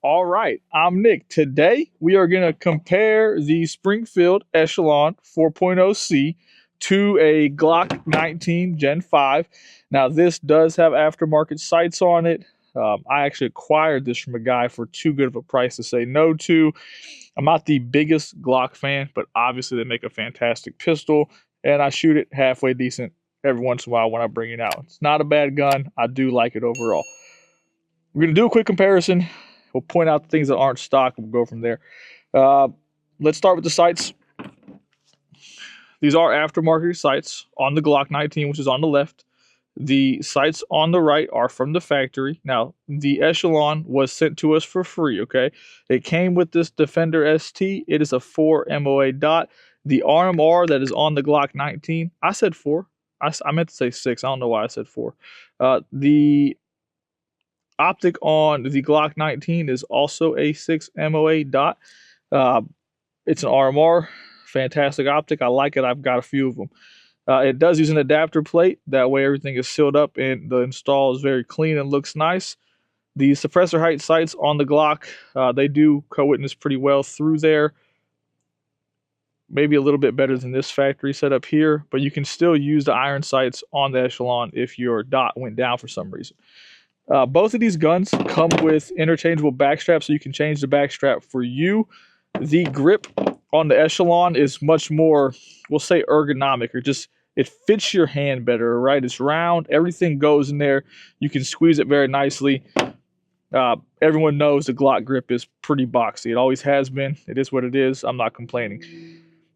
All right, I'm Nick. Today we are going to compare the Springfield Echelon 4.0C to a Glock 19 Gen 5. Now, this does have aftermarket sights on it. I actually acquired this from a guy for too good of a price to say no to. I'm not the biggest Glock fan, but obviously they make a fantastic pistol, and I shoot it halfway decent every once in a while when I bring it out. It's not a bad gun. I do like it overall. We're going to do a quick comparison. We'll point out the things that aren't stock. We'll go from there. Let's start with the sights. These are aftermarket sights on the Glock 19, which is on the left. The sights on the right are from the factory. Now, the Echelon was sent to us for free, okay? It came with this Defender ST. It is a 4 MOA dot. The RMR that is on the Glock 19, I said 4. I meant to say 6. I don't know why I said 4. The optic on the Glock 19 is also a 6 MOA dot. It's an RMR, fantastic optic. I like it. I've got a few of them. It does use an adapter plate. That way everything is sealed up and the install is very clean and looks nice. The suppressor height sights on the Glock, they do co-witness pretty well through there. Maybe a little bit better than this factory setup here, but you can still use the iron sights on the Echelon if your dot went down for some reason. Both of these guns come with interchangeable backstraps, so you can change the backstrap for you. The grip on the Echelon is much more, we'll say, ergonomic, or just it fits your hand better, right? It's round, everything goes in there. You can squeeze it very nicely. Everyone knows the Glock grip is pretty boxy. It always has been. It is what it is. I'm not complaining.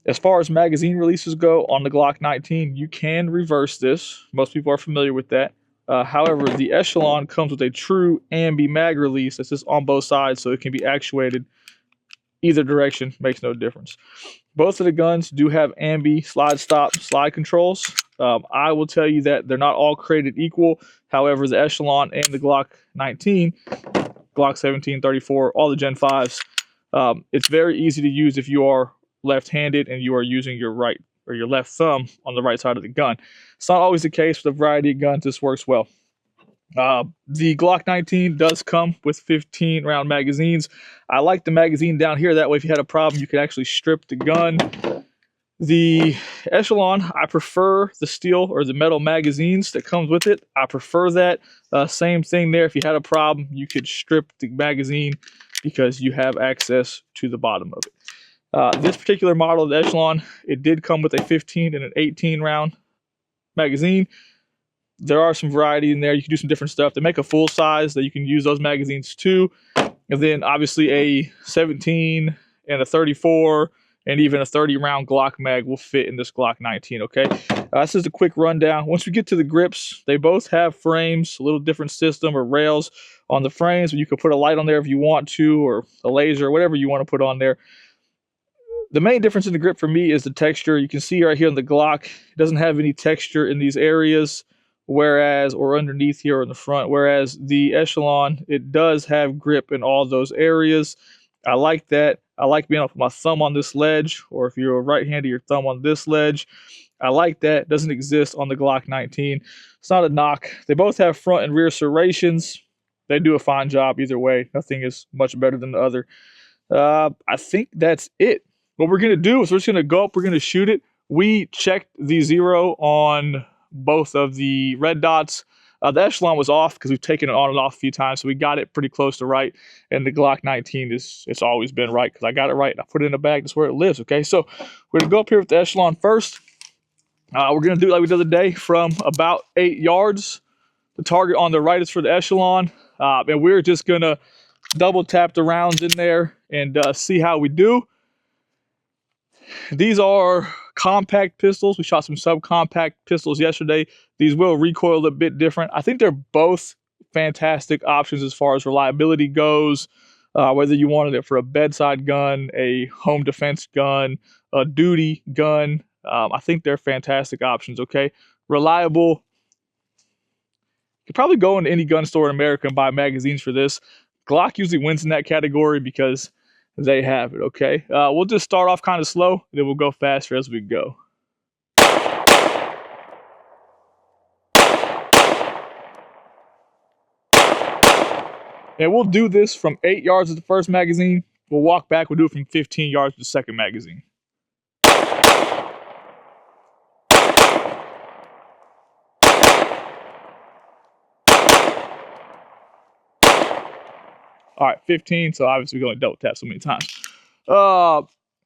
As far as magazine releases go on the Glock 19, you can reverse this. Most people are familiar with that. However, the Echelon comes with a true ambi mag release that's just on both sides, so it can be actuated either direction, makes no difference. Both of the guns do have ambi slide stop slide controls. I will tell you that they're not all created equal. However, the Echelon and the Glock 19, Glock 17, 34, all the Gen 5s, it's very easy to use if you are left-handed and you are using your right or your left thumb on the right side of the gun. It's not always the case with a variety of guns. This works well. The Glock 19 does come with 15 round magazines. I like the magazine down here. That way, if you had a problem, you could actually strip the gun. The Echelon, I prefer the steel or the metal magazines that comes with it. I prefer that. Same thing there. If you had a problem, you could strip the magazine because you have access to the bottom of it. This particular model of the Echelon, it did come with a 15 and an 18 round magazine. There are some variety in there. You can do some different stuff. They make a full size that you can use those magazines too. And then obviously a 17 and a 34 and even a 30 round Glock mag will fit in this Glock 19, okay? This is a quick rundown. Once we get to the grips, they both have frames, a little different system or rails on the frames, but you can put a light on there if you want to, or a laser, or whatever you want to put on there. The main difference in the grip for me is the texture. You can see right here on the Glock, it doesn't have any texture in these areas, whereas, or underneath here in the front, whereas the Echelon, it does have grip in all those areas. I like that. I like being able to put my thumb on this ledge, or if you're a right-hander, your thumb on this ledge. I like that. It doesn't exist on the Glock 19. It's not a knock. They both have front and rear serrations. They do a fine job either way. Nothing is much better than the other. I think that's it. What we're going to do is we're just going to go up, we're going to shoot it. We checked the zero on both of the red dots. The Echelon was off because we've taken it on and off a few times, so we got it pretty close to right. And the Glock 19, it's always been right because I got it right and I put it in the bag. That's where it lives, okay? So we're going to go up here with the Echelon first. We're going to do it like we did the other day from about 8 yards. The target on the right is for the Echelon. And we're just going to double tap the rounds in there and see how we do. These are compact pistols. We shot some subcompact pistols yesterday. These will recoil a bit different. I think they're both fantastic options as far as reliability goes. Whether you wanted it for a bedside gun, a home defense gun, a duty gun, I think they're fantastic options, okay? Reliable. You could probably go into any gun store in America and buy magazines for this. Glock usually wins in that category because they have it, okay? We'll just start off kind of slow, then we'll go faster as we go. And we'll do this from 8 yards with the first magazine. We'll walk back, we'll do it from 15 yards with the second magazine. All right, 15, so obviously we're going to double tap so many times.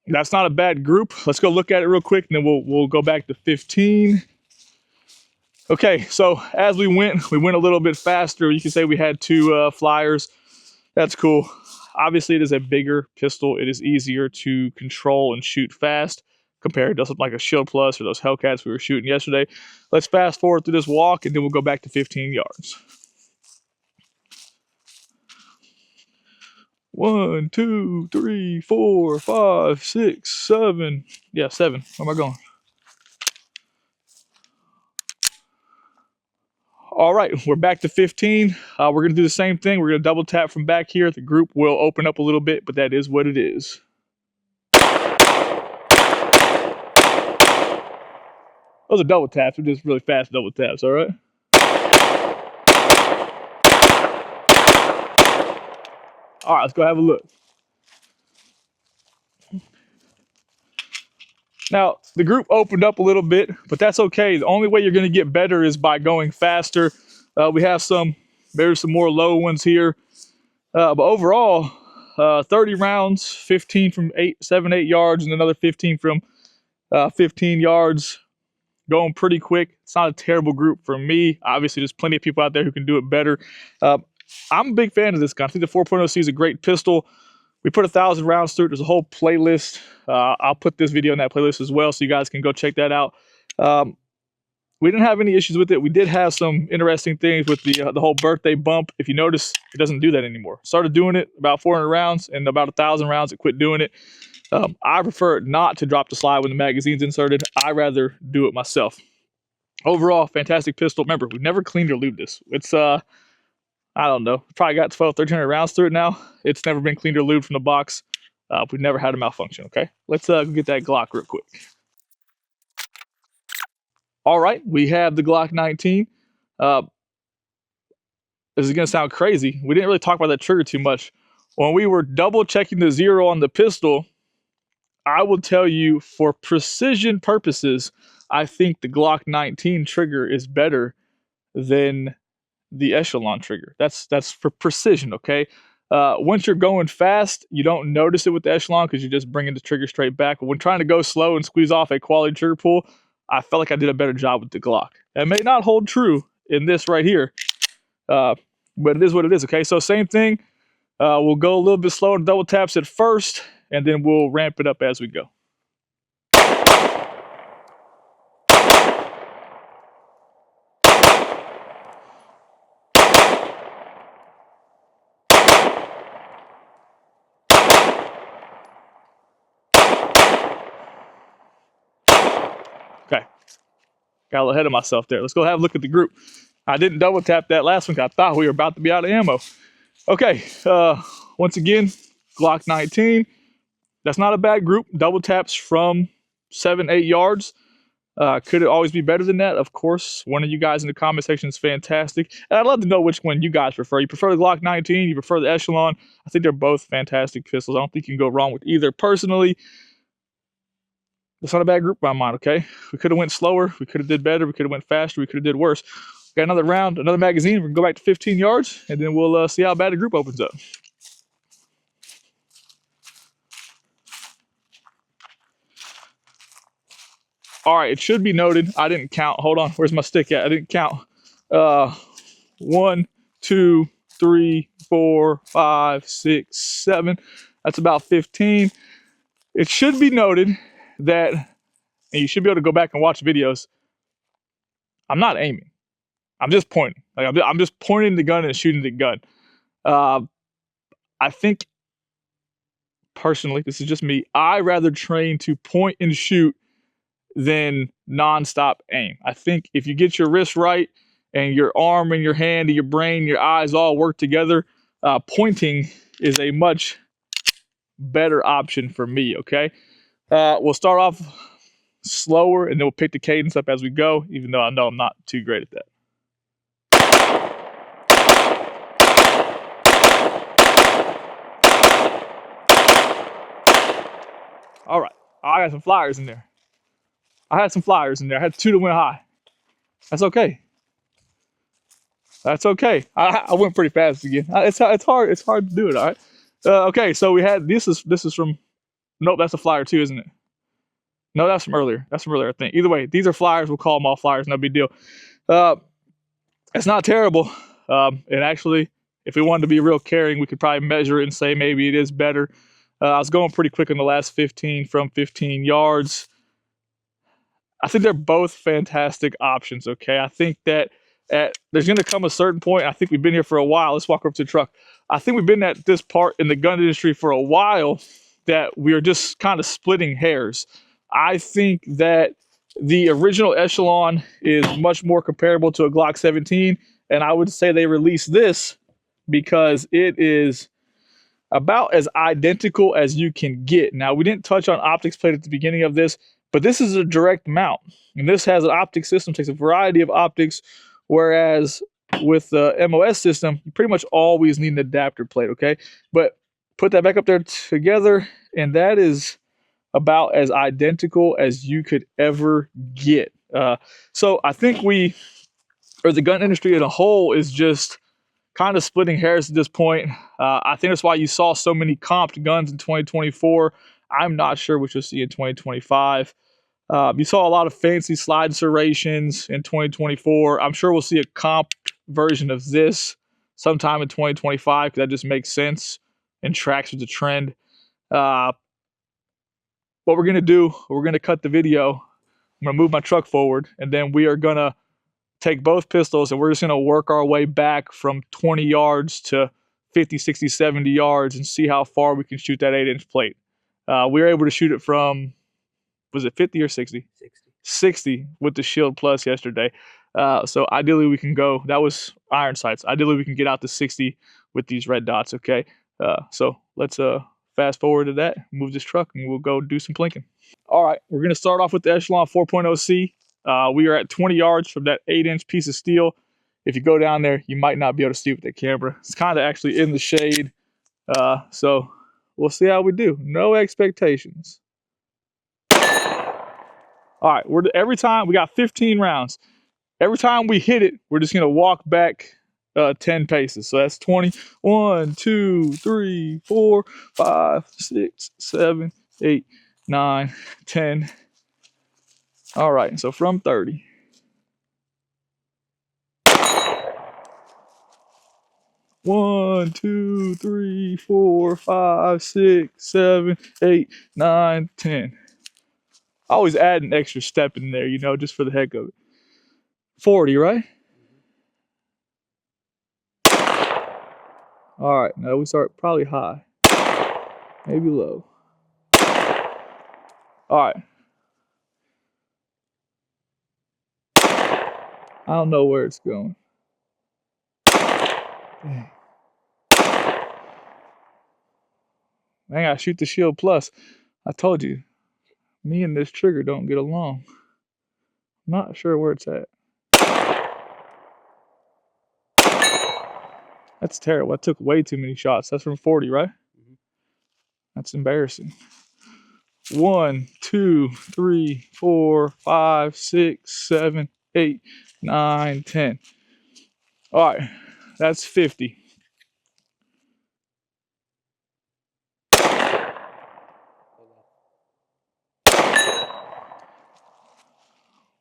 That's not a bad group. Let's go look at it real quick, and then we'll go back to 15. Okay, so as we went a little bit faster. You can say we had 2 flyers. That's cool. Obviously, it is a bigger pistol. It is easier to control and shoot fast compared to something like a Shield Plus or those Hellcats we were shooting yesterday. Let's fast forward through this walk, and then we'll go back to 15 yards. 1, 2, 3, 4, 5, 6, 7. Yeah, 7. Where am I going? All right, we're back to 15. We're going to do the same thing. We're going to double tap from back here. The group will open up a little bit, but that is what it is. Those are double taps. They're just really fast double taps, all right? All right, let's go have a look. Now, the group opened up a little bit, but that's okay. The only way you're going to get better is by going faster. We have there's some more low ones here. But overall, 30 rounds, 15 from 7, 8 yards, and another 15 from 15 yards. Going pretty quick. It's not a terrible group for me. Obviously, there's plenty of people out there who can do it better. I'm a big fan of this gun. I think the 4.0C is a great pistol. We put 1,000 rounds through it. There's a whole playlist. I'll put this video in that playlist as well, so you guys can go check that out. We didn't have any issues with it. We did have some interesting things with the whole birthday bump. If you notice, it doesn't do that anymore. Started doing it about 400 rounds, and about 1,000 rounds, it quit doing it. I prefer not to drop the slide when the magazine's inserted. I rather do it myself. Overall, fantastic pistol. Remember, we've never cleaned or lubed this. It's, I don't know, probably got 1,300 rounds through it now. It's never been cleaned or lubed from the box. We've never had a malfunction, okay? Let's go get that Glock real quick. All right, we have the Glock 19. This is going to sound crazy. We didn't really talk about that trigger too much. When we were double checking the 0 on the pistol, I will tell you, for precision purposes, I think the Glock 19 trigger is better than the Echelon trigger. That's for precision, okay? Once you're going fast, you don't notice it with the Echelon because you're just bringing the trigger straight back. But when trying to go slow and squeeze off a quality trigger pull, I felt like I did a better job with the Glock. That may not hold true in this right here, but it is what it is, okay? So same thing. We'll go a little bit slower and double taps at first, and then we'll ramp it up as we go. Okay, got a little ahead of myself there. Let's go have a look at the group. I didn't double tap that last one because I thought we were about to be out of ammo. Okay, once again, Glock 19. That's not a bad group. Double taps from 7, 8 yards. Could it always be better than that? Of course. One of you guys in the comment section is fantastic. And I'd love to know which one you guys prefer. You prefer the Glock 19? You prefer the Echelon? I think they're both fantastic pistols. I don't think you can go wrong with either. Personally, it's not a bad group by mine, okay? We could have went slower. We could have did better. We could have went faster. We could have did worse. Got another round, another magazine. We're going to go back to 15 yards, and then we'll see how bad the group opens up. All right, it should be noted, I didn't count. Hold on, where's my stick at? I didn't count. 1, 2, 3, 4, 5, 6, 7. That's about 15. It should be noted that, and you should be able to go back and watch videos, I'm not aiming. I'm just pointing. Like I'm just pointing the gun and shooting the gun. I think, personally, this is just me, I rather train to point and shoot than nonstop aim. I think if you get your wrist right and your arm and your hand and your brain, your eyes all work together, pointing is a much better option for me, okay? We'll start off slower and then we'll pick the cadence up as we go, even though I know I'm not too great at that. All right. I got some flyers in there. I had some flyers in there. I had 2 that went high. That's okay. That's okay. I went pretty fast again. It's hard. It's hard to do it. All right. Okay. So we had this is from. Nope, that's a flyer too, isn't it? No, that's from earlier. That's from earlier, I think. Either way, these are flyers. We'll call them all flyers. No big deal. It's not terrible. And actually, if we wanted to be real caring, we could probably measure it and say maybe it is better. I was going pretty quick in the last 15 from 15 yards. I think they're both fantastic options, okay? I think that there's going to come a certain point. I think we've been here for a while. Let's walk over to the truck. I think we've been at this part in the gun industry for a while that we are just kind of splitting hairs. I think that the original Echelon is much more comparable to a Glock 17, and I would say they released this because it is about as identical as you can get. Now, we didn't touch on optics plate at the beginning of this, but this is a direct mount, and this has an optic system, takes a variety of optics, whereas with the MOS system, you pretty much always need an adapter plate, okay? But put that back up there together, and that is about as identical as you could ever get. So I think the gun industry as a whole is just kind of splitting hairs at this point. I think that's why you saw so many comped guns in 2024. I'm not sure what you'll see in 2025. You saw a lot of fancy slide serrations in 2024. I'm sure we'll see a comp version of this sometime in 2025 because that just makes sense and tracks with the trend. What we're going to do, we're going to cut the video. I'm going to move my truck forward, and then we are going to take both pistols, and we're just going to work our way back from 20 yards to 50, 60, 70 yards and see how far we can shoot that 8-inch plate. We were able to shoot it from, was it 50 or 60? 60 with the Shield Plus yesterday. So ideally we can go, that was iron sights. Ideally we can get out to 60 with these red dots, okay? So let's fast forward to that, move this truck, and we'll go do some plinking. All right, we're going to start off with the Echelon 4.0C. We are at 20 yards from that 8-inch piece of steel. If you go down there, you might not be able to see with that camera. It's kind of actually in the shade. So we'll see how we do. No expectations. All right, every time, we got 15 rounds. Every time we hit it, we're just going to walk back 10 paces. So that's 20. 1, 2, 3, 4, 5, 6, 7, 8, 9, 10. All right, so from 30. 1, 2, 3, 4, 5, 6, 7, 8, 9, 10. I always add an extra step in there, you know, just for the heck of it. 40, right? All right, now we start probably high, maybe low. All right. I don't know where it's going. Dang. I gotta shoot the Shield Plus. I told you, me and this trigger don't get along. I'm not sure where it's at. That's terrible. I took way too many shots. That's from 40, right? Mm-hmm. That's embarrassing. 1, 2, 3, 4, 5, 6, 7, 8, 9, 10. All right, that's 50.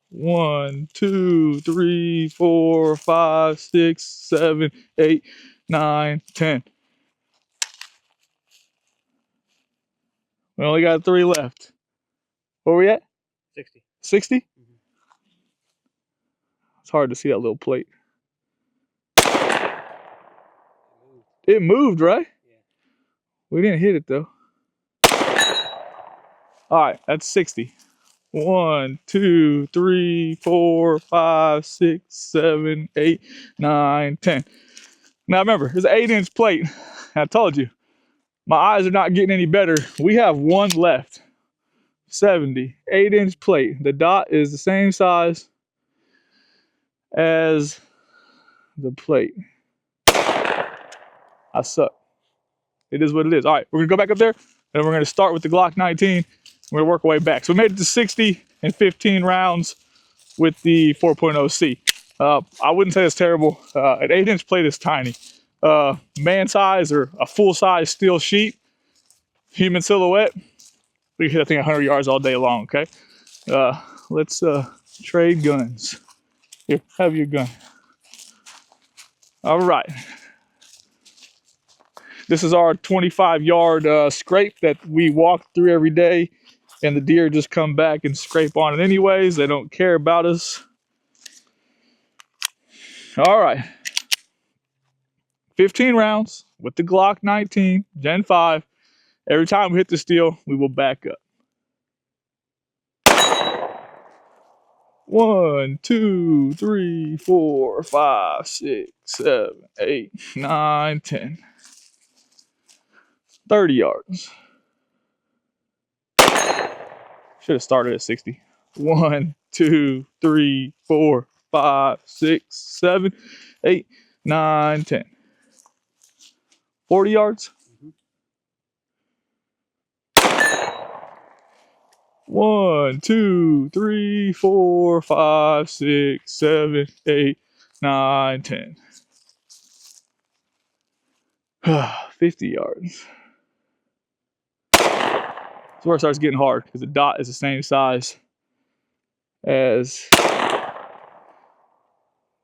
One, 2, 3, 4, 5, 6, 7, 8, 9, 10. We only got 3 left. Where are we at? 60. 60? Mm-hmm. It's hard to see that little plate. It moved, right? Yeah. We didn't hit it though. All right, that's 60. 1, 2, 3, 4, 5, 6, 7, 8, 9, 10. Now remember, it's an 8-inch plate. I told you, my eyes are not getting any better. We have 1 left. 70, 8-inch plate. The dot is the same size as the plate. I suck. It is what it is. All right, we're gonna go back up there, and we're gonna start with the Glock 19 We're gonna work our way back. So we made it to 60 in 15 rounds with the 4.0C. I wouldn't say it's terrible. An 8-inch plate is tiny. Man size or a full size steel sheet, human silhouette, we hit that thing 100 yards all day long, okay? Let's trade guns. Here, have your gun. All right. This is our 25-yard scrape that we walk through every day, and the deer just come back and scrape on it anyways. They don't care about us. All right. 15 rounds with the Glock 19, Gen 5. Every time we hit the steel, we will back up. 1, 2, 3, 4, 5, 6, 7, 8, 9, 10. 30 yards. Should have started at 60. 1, 2, 3, 4, 5, 6, 7, 8, 9, 10. 40 yards. 1, 2, 3, 4, 5, 6, 7, 8, 9, 10. 50 yards. That's where it starts getting hard because the dot is the same size as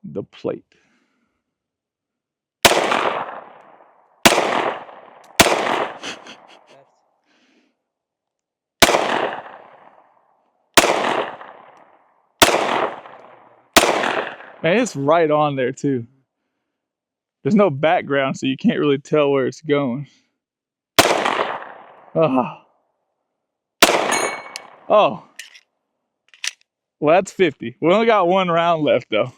the plate. Man, it's right on there too. There's no background, so you can't really tell where it's going. Oh. Oh. Well, that's 50. We only got one round left though.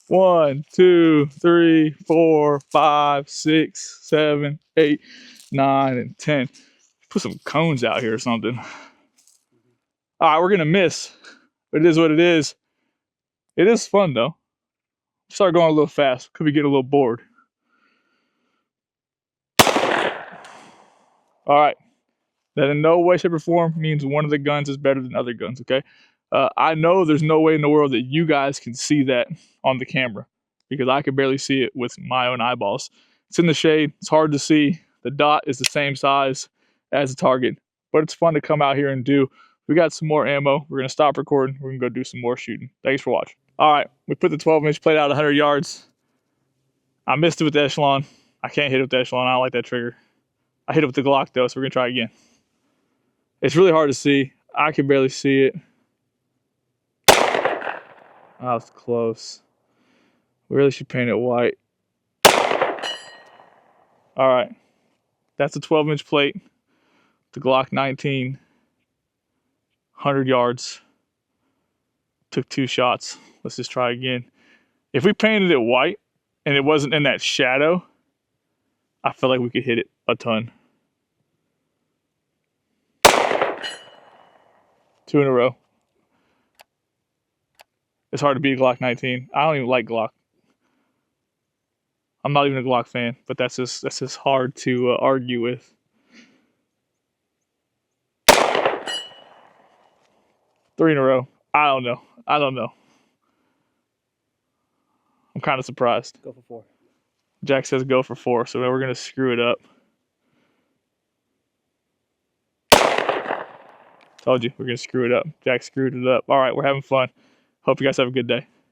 1, 2, 3, 4, 5, 6, 7, 8, 9, and 10. Put some cones out here or something. All right, we're gonna miss, but it is what it is. It is fun though. Start going a little fast. Could we get a little bored? All right. That in no way, shape, or form means one of the guns is better than other guns, okay? I know there's no way in the world that you guys can see that on the camera because I can barely see it with my own eyeballs. It's in the shade. It's hard to see. The dot is the same size as the target, but it's fun to come out here and do. We got some more ammo. We're going to stop recording. We're going to go do some more shooting. Thanks for watching. All right, we put the 12-inch plate out 100 yards. I missed it with the Echelon. I can't hit it with the Echelon. I don't like that trigger. I hit it with the Glock though, so we're going to try again. It's really hard to see. I can barely see it. That was close. We really should paint it white. All right. That's a 12-inch plate. The Glock 19. 100 yards. Took 2 shots. Let's just try again. If we painted it white and it wasn't in that shadow, I feel like we could hit it a ton. 2 in a row. It's hard to beat a Glock 19. I don't even like Glock. I'm not even a Glock fan, but that's just hard to argue with. 3 in a row. I don't know. I'm kind of surprised. Go for 4. Jack says go for 4, so we're going to screw it up. Told you, we're going to screw it up. Jack screwed it up. All right, we're having fun. Hope you guys have a good day.